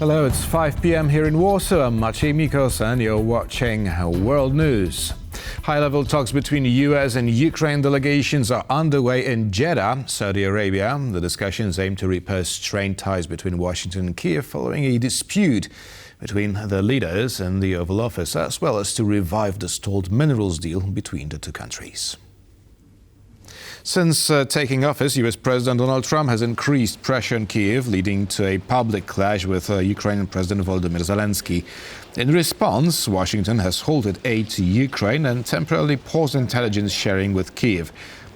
Hello, it's 5 p.m. here in Warsaw. I'm Maciej Mikos and you're watching World News. High-level talks between U.S. and Ukraine delegations are underway in Jeddah, Saudi Arabia. The discussions aim to repair strained ties between Washington and Kyiv following a dispute between the leaders in the Oval Office, as well as to revive the stalled minerals deal between the two countries. Since taking office, U.S. President Donald Trump has increased pressure on Kyiv, leading to a public clash with Ukrainian President Volodymyr Zelensky. In response, Washington has halted aid to Ukraine and temporarily paused intelligence sharing with Kyiv.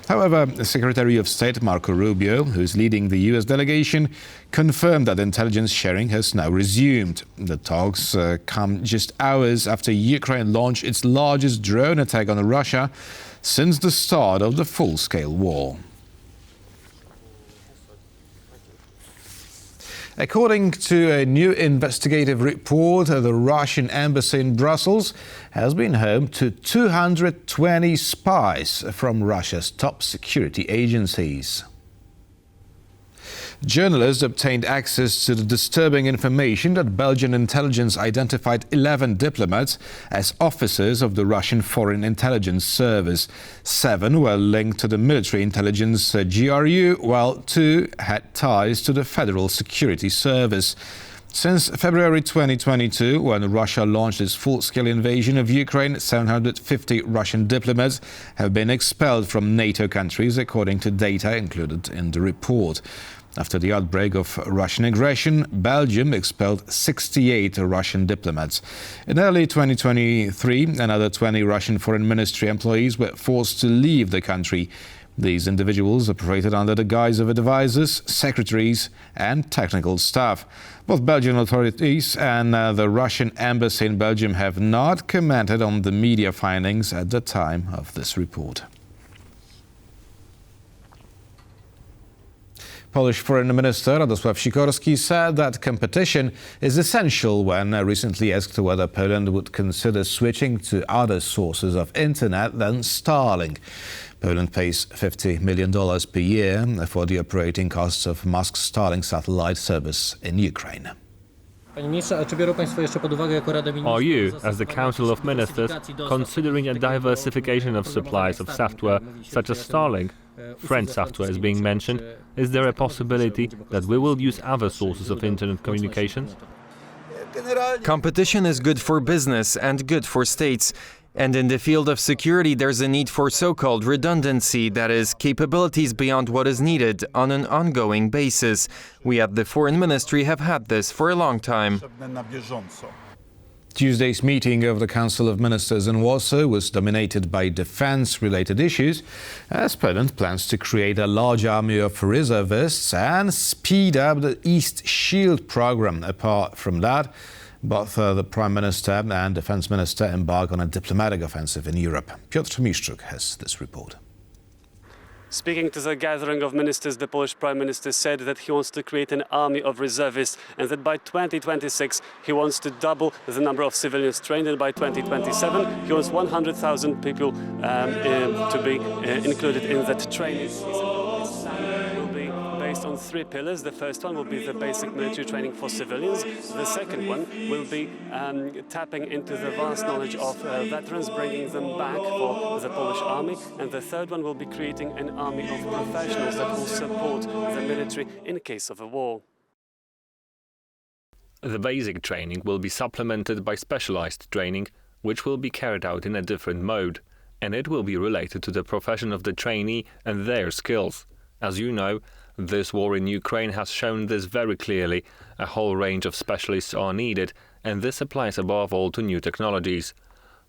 However, the Secretary of State Marco Rubio, who is leading the U.S. delegation, confirmed that intelligence sharing has now resumed. The talks come just hours after Ukraine launched its largest drone attack on Russia since the start of the full-scale war. According to a new investigative report, the Russian embassy in Brussels has been home to 220 spies from Russia's top security agencies. Journalists obtained access to the disturbing information that Belgian intelligence identified 11 diplomats as officers of the Russian Foreign Intelligence Service. 7 were linked to the military intelligence GRU, while 2 had ties to the Federal Security Service. Since February 2022, when Russia launched its full-scale invasion of Ukraine, 750 Russian diplomats have been expelled from NATO countries, according to data included in the report. After the outbreak of Russian aggression, Belgium expelled 68 Russian diplomats. In early 2023, another 20 Russian Foreign Ministry employees were forced to leave the country. These individuals operated under the guise of advisors, secretaries and technical staff. Both Belgian authorities and the Russian embassy in Belgium have not commented on the media findings at the time of this report. Polish Foreign Minister Radosław Sikorski said that competition is essential when recently asked whether Poland would consider switching to other sources of internet than Starlink. Poland pays $50 million per year for the operating costs of Musk's Starlink satellite service in Ukraine. Are you, as the Council of Ministers, considering a diversification of supplies of software such as Starlink? French software is being mentioned. Is there a possibility that we will use other sources of internet communications? Competition is good for business and good for states. And in the field of security, there's a need for so-called redundancy, that is, capabilities beyond what is needed on an ongoing basis. We at the Foreign Ministry have had this for a long time. Tuesday's meeting of the Council of Ministers in Warsaw was dominated by defense-related issues, as Poland plans to create a large army of reservists and speed up the East Shield program. Apart from that, both the Prime Minister and Defense Minister embark on a diplomatic offensive in Europe. Piotr Miszczuk has this report. Speaking to the gathering of ministers, the Polish Prime Minister said that he wants to create an army of reservists and that by 2026 he wants to double the number of civilians trained, and by 2027 he wants 100,000 people to be included in that training. On 3 pillars. The first one will be the basic military training for civilians. The second one will be tapping into the vast knowledge of veterans, bringing them back for the Polish army. And the third one will be creating an army of professionals that will support the military in case of a war. The basic training will be supplemented by specialized training, which will be carried out in a different mode, and it will be related to the profession of the trainee and their skills. As you know, this war in Ukraine has shown this very clearly. A whole range of specialists are needed, and this applies above all to new technologies.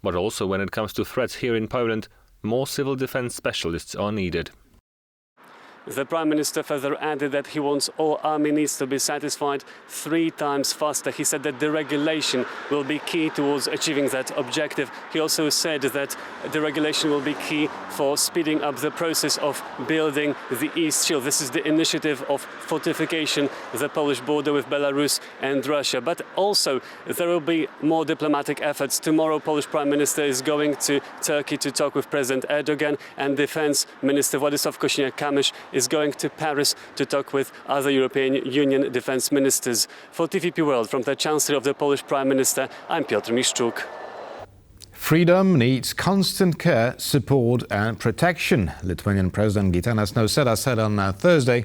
But also when it comes to threats here in Poland, more civil defense specialists are needed. The Prime Minister further added that he wants all army needs to be satisfied 3 times faster. He said that deregulation will be key towards achieving that objective. He also said that deregulation will be key for speeding up the process of building the East Shield. This is the initiative of fortification the Polish border with Belarus and Russia. But also there will be more diplomatic efforts. Tomorrow, Polish Prime Minister is going to Turkey to talk with President Erdogan, and Defense Minister Władysław Kosiniak-Kamysz is going to Paris to talk with other European Union defense ministers. For TVP World, from the Chancellor of the Polish Prime Minister, I'm Piotr Miszczuk. Freedom needs constant care, support and protection, Lithuanian President Gitanas Nausėda said on Thursday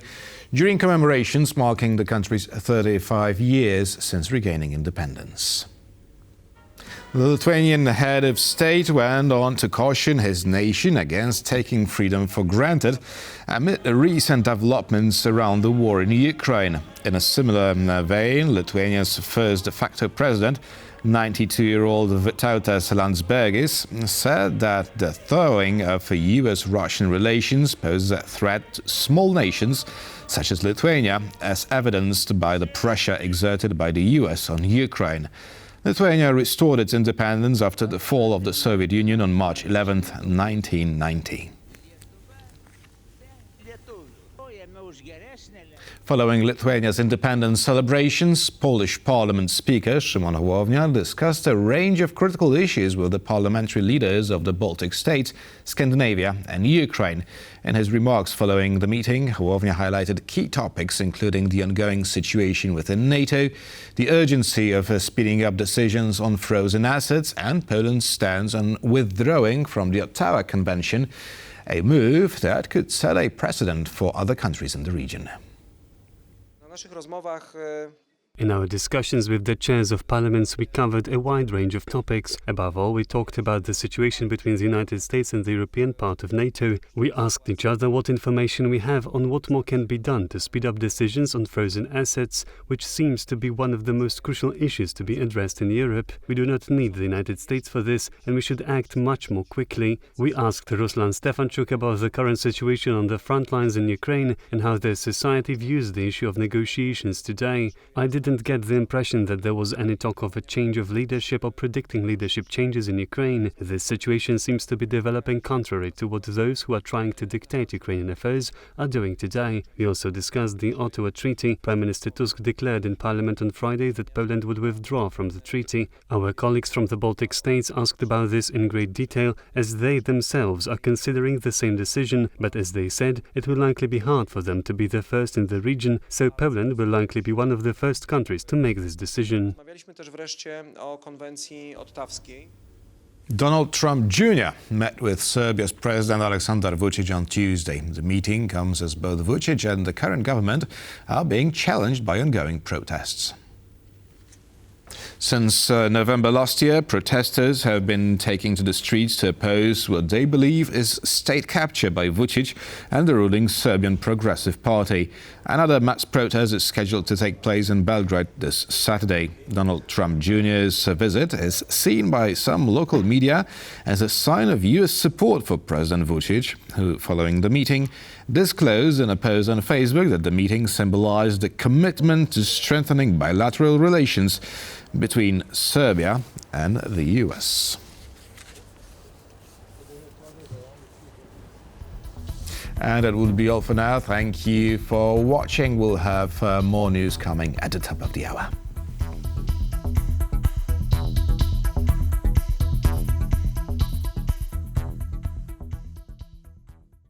during commemorations marking the country's 35 years since regaining independence. The Lithuanian head of state went on to caution his nation against taking freedom for granted amid recent developments around the war in Ukraine. In a similar vein, Lithuania's first de facto president, 92-year-old Vytautas Landsbergis, said that the thawing of US-Russian relations poses a threat to small nations such as Lithuania, as evidenced by the pressure exerted by the US on Ukraine. Lithuania restored its independence after the fall of the Soviet Union on March 11, 1990. Following Lithuania's independence celebrations, Polish Parliament Speaker Szymon Hołownia discussed a range of critical issues with the parliamentary leaders of the Baltic states, Scandinavia and Ukraine. In his remarks following the meeting, Hołownia highlighted key topics including the ongoing situation within NATO, the urgency of speeding up decisions on frozen assets and Poland's stance on withdrawing from the Ottawa Convention, a move that could set a precedent for other countries in the region. In our discussions with the chairs of parliaments, we covered a wide range of topics. Above all, we talked about the situation between the United States and the European part of NATO. We asked each other what information we have on what more can be done to speed up decisions on frozen assets, which seems to be one of the most crucial issues to be addressed in Europe. We do not need the United States for this, and we should act much more quickly. We asked Ruslan Stefanchuk about the current situation on the front lines in Ukraine and how their society views the issue of negotiations today. I didn't get the impression that there was any talk of a change of leadership or predicting leadership changes in Ukraine. This situation seems to be developing contrary to what those who are trying to dictate Ukrainian affairs are doing today. We also discussed the Ottawa Treaty. Prime Minister Tusk declared in Parliament on Friday that Poland would withdraw from the treaty. Our colleagues from the Baltic states asked about this in great detail, as they themselves are considering the same decision, but as they said, it will likely be hard for them to be the first in the region, so Poland will likely be one of the first countries to make this decision. Donald Trump Jr. met with Serbia's President Aleksandar Vučić on Tuesday. The meeting comes as both Vučić and the current government are being challenged by ongoing protests. Since November last year, protesters have been taking to the streets to oppose what they believe is state capture by Vučić and the ruling Serbian Progressive Party. Another mass protest is scheduled to take place in Belgrade this Saturday. Donald Trump Jr.'s visit is seen by some local media as a sign of U.S. support for President Vučić, who, following the meeting, disclosed in a post on Facebook that the meeting symbolized a commitment to strengthening bilateral relations between Serbia and the U.S. And that would be all for now. Thank you for watching. We'll have more news coming at the top of the hour.